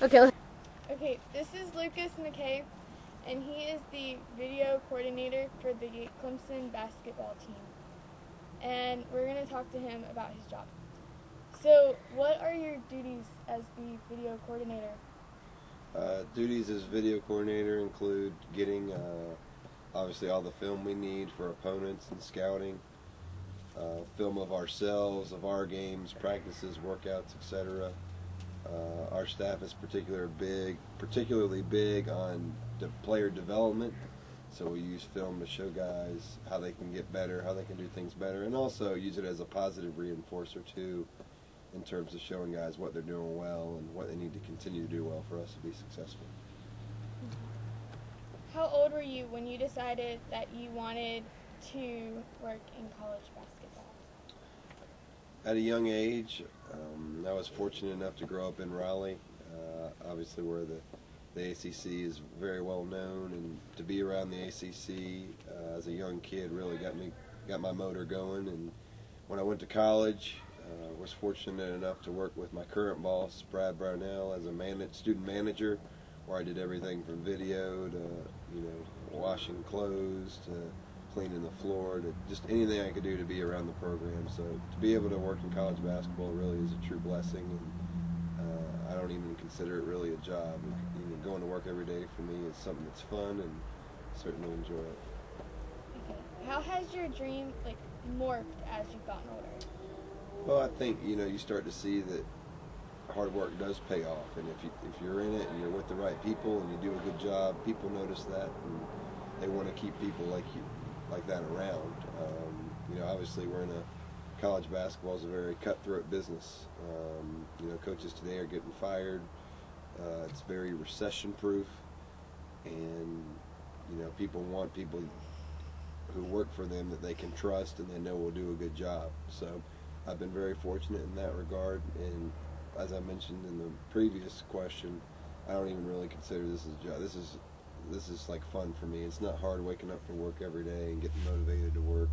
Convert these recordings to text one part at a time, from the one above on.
Okay. Okay, this is Lucas McKay, and he is the video coordinator for the Clemson basketball team. And we're going to talk to him about his job. So, what are your duties as the video coordinator? Duties as video coordinator include getting obviously all the film we need for opponents and scouting, film of ourselves, of our games, practices, workouts, etc. Our staff is particularly big on player development, so we use film to show guys how they can get better, how they can do things better, and also use it as a positive reinforcer too, in terms of showing guys what they're doing well and what they need to continue to do well for us to be successful. How old were you when you decided that you wanted to work in college basketball? At a young age, I was fortunate enough to grow up in Raleigh, obviously where the ACC is very well known, and to be around the ACC as a young kid really got my motor going. And when I went to college, was fortunate enough to work with my current boss, Brad Brownell, as a student manager, where I did everything from video to washing clothes to cleaning the floor to just anything I could do to be around the program. So to be able to work in college basketball really is a true blessing, and I don't even consider it really a job. Going to work every day for me is something that's fun, and certainly enjoy it. Okay. How has your dream morphed as you've gotten older? Well, I think you start to see that hard work does pay off, and if you're in it and you're with the right people and you do a good job, people notice that, and they want to keep people like that around. Obviously we're in college basketball is a very cutthroat business. Coaches today are getting fired. It's very recession-proof, and people want people who work for them that they can trust and they know will do a good job. So I've been very fortunate in that regard, and as I mentioned in the previous question, I don't even really consider this as a job. This is like fun for me. It's not hard waking up for work every day and getting motivated to work.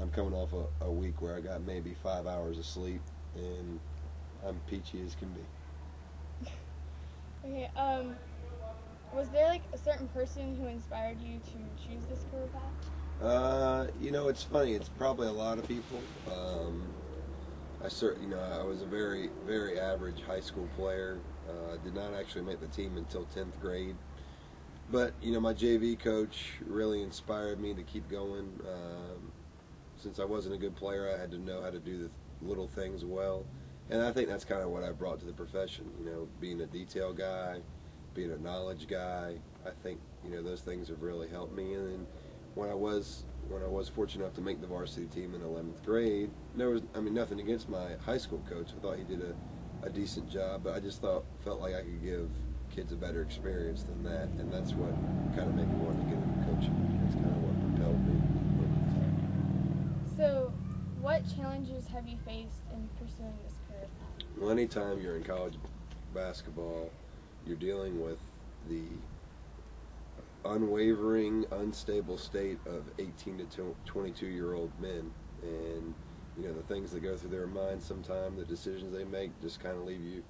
I'm coming off a week where I got maybe 5 hours of sleep, and I'm peachy as can be. Okay, was there a certain person who inspired you to choose this career path? It's funny. It's probably a lot of people. I was a very, very average high school player. Did not actually make the team until 10th grade. But, my JV coach really inspired me to keep going. Since I wasn't a good player, I had to know how to do the little things well. And I think that's kind of what I brought to the profession, being a detail guy, being a knowledge guy. I think, those things have really helped me. And then when I was fortunate enough to make the varsity team in 11th grade, there was, nothing against my high school coach. I thought he did a decent job, but I just felt like I could give kids a better experience than that, and that's what kind of made me want to get into coaching. That's kind of what propelled me. So, what challenges have you faced in pursuing this career path? Well, anytime you're in college basketball, you're dealing with the unwavering, unstable state of 18 to 22-year-old men, and the things that go through their minds sometimes, the decisions they make, just kind of leave you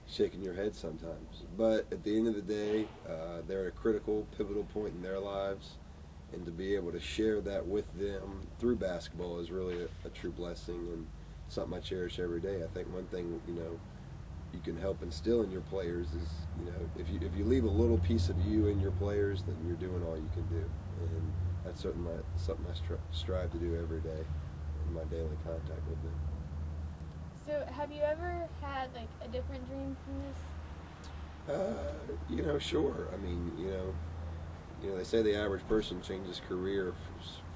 shaking your head sometimes. But at the end of the day, they're at a critical, pivotal point in their lives, and to be able to share that with them through basketball is really a true blessing, and something I cherish every day. I think one thing you can help instill in your players is if you leave a little piece of you in your players, then you're doing all you can do, and that's something I strive to do every day in my daily contact with them. So, have you ever had a different dream from this? Sure. They say the average person changes career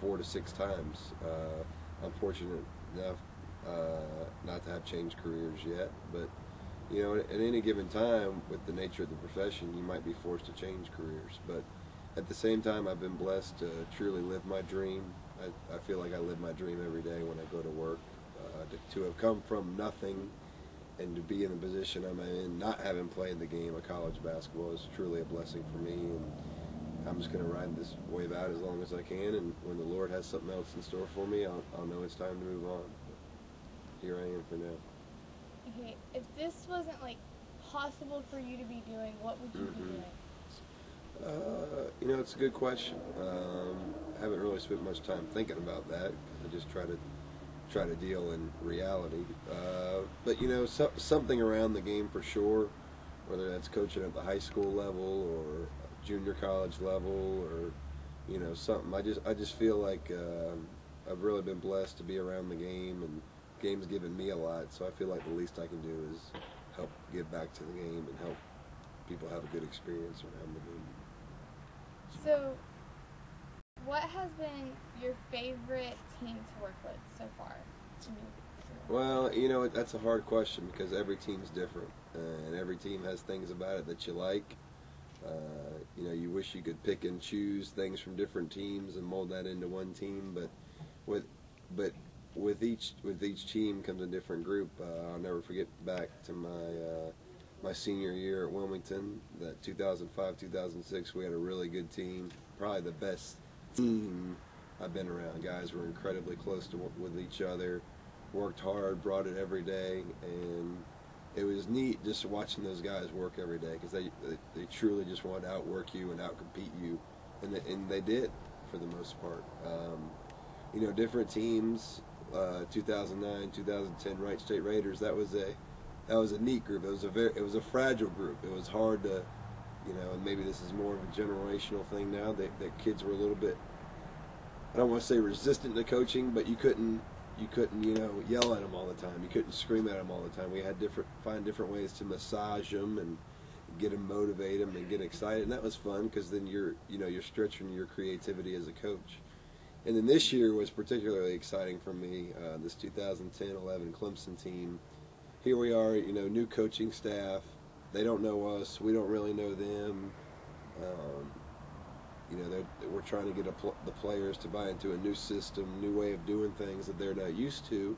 4 to 6 times. I'm fortunate enough not to have changed careers yet, but at any given time, with the nature of the profession, you might be forced to change careers. But at the same time, I've been blessed to truly live my dream. I feel like I live my dream every day when I go to work. To have come from nothing and to be in the position I'm in, not having played the game of college basketball, is truly a blessing for me. And I'm just going to ride this wave out as long as I can. And when the Lord has something else in store for me, I'll know it's time to move on. But here I am for now. Okay, if this wasn't possible for you to be doing, what would you be doing? It's a good question. I haven't really spent much time thinking about that. I just try to deal in reality. But something around the game for sure, whether that's coaching at the high school level or junior college level, or something. I just feel like I've really been blessed to be around the game, and the game's given me a lot. So I feel like the least I can do is help give back to the game and help people have a good experience around the game. So, what has been your favorite team to work with so far? Well, that's a hard question because every team's different, and every team has things about it that you like. You wish you could pick and choose things from different teams and mold that into one team, but with each team comes a different group. I'll never forget back to my senior year at Wilmington, that 2005-2006. We had a really good team, probably the best team I've been around. Guys were incredibly close with each other, worked hard, brought it every day, and it was neat just watching those guys work every day because they truly just wanted to outwork you and outcompete you, and they did for the most part. Different teams. 2009, 2010 Wright State Raiders. That was a neat group. It was a fragile group. It was hard to, and maybe this is more of a generational thing now. That kids were a little bit, I don't want to say resistant to coaching, but you couldn't yell at them all the time. You couldn't scream at them all the time. We had find different ways to massage them and get them, motivate them, and get excited. And that was fun because then you're stretching your creativity as a coach. And then this year was particularly exciting for me. This 2010-11 Clemson team. Here we are, new coaching staff. They don't know us. We don't really know them. We're trying to get the players to buy into a new system, new way of doing things that they're not used to,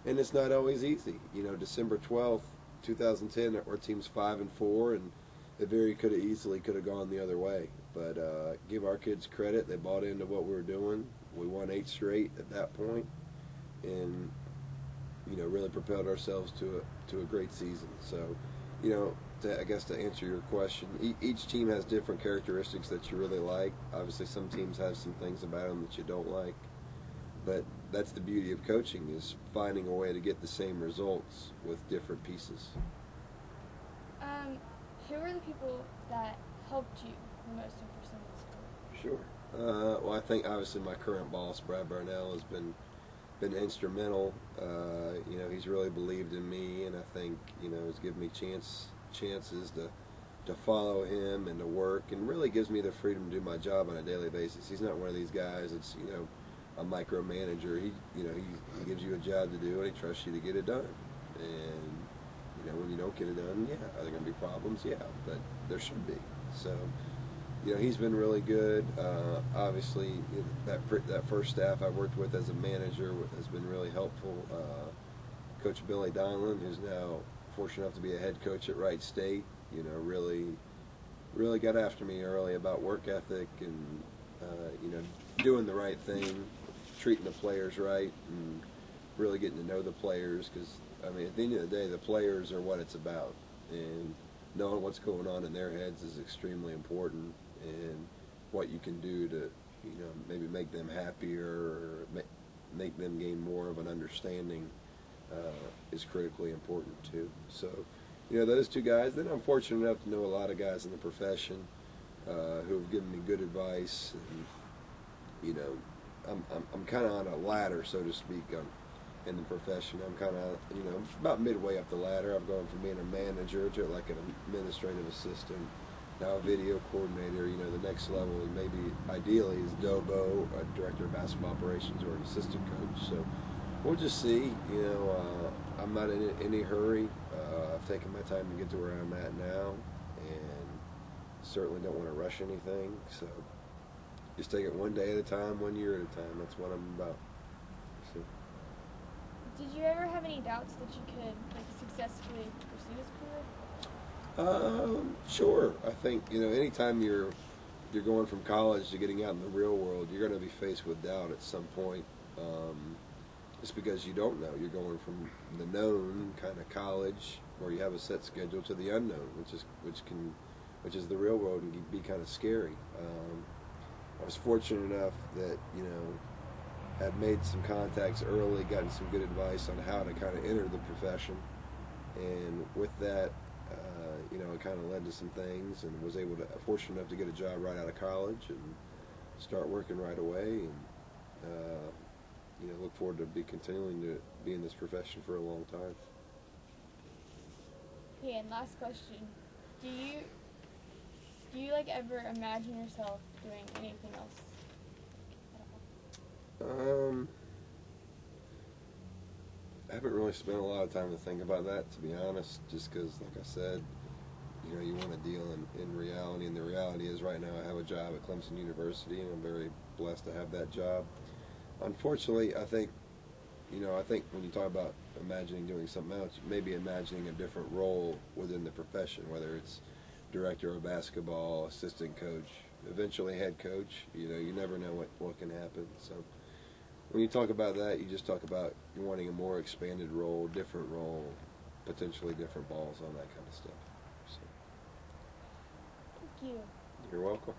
and it's not always easy. December 12th, 2010, our team's 5-4, and it could have gone the other way. But give our kids credit; they bought into what we were doing. We won 8 straight at that point, and really propelled ourselves to a great season. So, I guess to answer your question, each team has different characteristics that you really like. Obviously, some teams have some things about them that you don't like, but that's the beauty of coaching, is finding a way to get the same results with different pieces. Who are the people that helped you the most in pursuing this career? Sure. Well, I think obviously my current boss, Brad Barnell, has been instrumental. He's really believed in me, and I think has given me chances to follow him and to work, and really gives me the freedom to do my job on a daily basis. He's not one of these guys that's a micromanager. He gives you a job to do, and he trusts you to get it done. And when you don't get it done, are there going to be problems? Yeah, but there should be. So he's been really good. Obviously, that first staff I worked with as a manager has been really helpful. Coach Billy Donlin, who's now fortunate enough to be a head coach at Wright State, really got after me early about work ethic and doing the right thing, treating the players right, and really getting to know the players. Because at the end of the day, the players are what it's about, and knowing what's going on in their heads is extremely important. And what you can do to maybe make them happier or make them gain more of an understanding is critically important too. So those two guys. Then I'm fortunate enough to know a lot of guys in the profession who have given me good advice, and I'm kind of on a ladder, so to speak, in the profession. I'm kind of about midway up the ladder. I've gone from being a manager to like an administrative assistant, now a video coordinator. The next level is maybe ideally is DOBO, a director of basketball operations, or an assistant coach. So we'll just see. I'm not in any hurry. I've taken my time to get to where I'm at now, and certainly don't want to rush anything. So just take it one day at a time, 1 year at a time. That's what I'm about. So. Did you ever have any doubts that you could successfully pursue this career? Sure. I think anytime you're going from college to getting out in the real world, you're going to be faced with doubt at some point. Just because you don't know. You're going from the known kind of college or you have a set schedule, to the unknown, which is the real world and can be kind of scary. I was fortunate enough that had made some contacts early, gotten some good advice on how to kind of enter the profession, and with that, it kind of led to some things, and was fortunate enough to get a job right out of college and start working right away, and look forward to continuing to be in this profession for a long time. Okay, and last question: Do you ever imagine yourself doing anything else? I haven't really spent a lot of time to think about that, to be honest, just because, like I said, you want to deal in reality, and the reality is right now I have a job at Clemson University, and I'm very blessed to have that job. Unfortunately, I think when you talk about imagining doing something else, maybe imagining a different role within the profession, whether it's director of basketball, assistant coach, eventually head coach. You never know what can happen. So when you talk about that, you just talk about you wanting a more expanded role, different role, potentially different balls, all that kind of stuff. So, Thank you. You're welcome.